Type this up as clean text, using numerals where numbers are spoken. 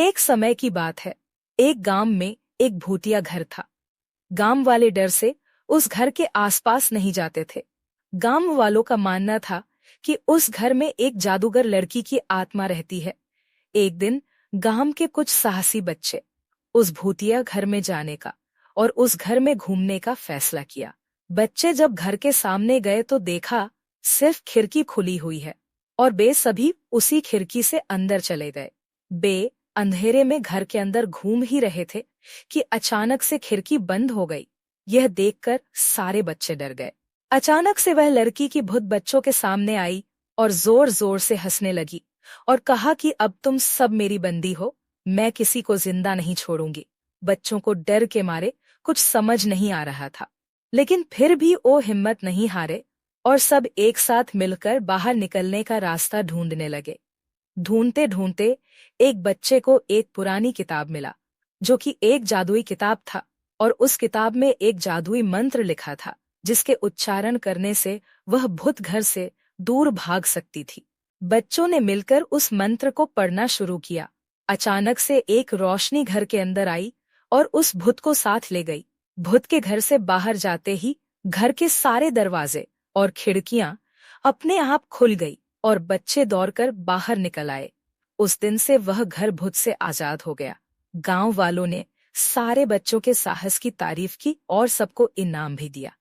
एक समय की बात है। एक गांव में एक भूतिया घर था। गांव वाले डर से उस घर के आसपास नहीं जाते थे। गांव वालों का मानना था कि उस घर में एक जादूगर लड़की की आत्मा रहती है। एक दिन गांव के कुछ साहसी बच्चे उस भूतिया घर में जाने का और उस घर में घूमने का फैसला किया। बच्चे जब घर के सामने गए तो देखा सिर्फ खिड़की खुली हुई है और बे सभी उसी खिड़की से अंदर चले गए। बे अंधेरे में घर के अंदर घूम ही रहे थे कि अचानक से खिड़की बंद हो गई। यह देखकर सारे बच्चे डर गए। अचानक से वह लड़की की भूत बच्चों के सामने आई और जोर जोर से हंसने लगी और कहा कि अब तुम सब मेरी बंदी हो, मैं किसी को जिंदा नहीं छोड़ूंगी। बच्चों को डर के मारे कुछ समझ नहीं आ रहा था, लेकिन फिर भी वो हिम्मत नहीं हारे और सब एक साथ मिलकर बाहर निकलने का रास्ता ढूंढने लगे। ढूंढते ढूंढते एक बच्चे को एक पुरानी किताब मिला, जो कि एक जादुई किताब था, और उस किताब में एक जादुई मंत्र लिखा था जिसके उच्चारण करने से वह भूत घर से दूर भाग सकती थी। बच्चों ने मिलकर उस मंत्र को पढ़ना शुरू किया। अचानक से एक रोशनी घर के अंदर आई और उस भूत को साथ ले गई। भूत के घर से बाहर जाते ही घर के सारे दरवाजे और खिड़कियां अपने आप खुल गई और बच्चे दौड़कर बाहर निकल आए। उस दिन से वह घर भूत से आजाद हो गया। गांव वालों ने सारे बच्चों के साहस की तारीफ की और सबको इनाम भी दिया।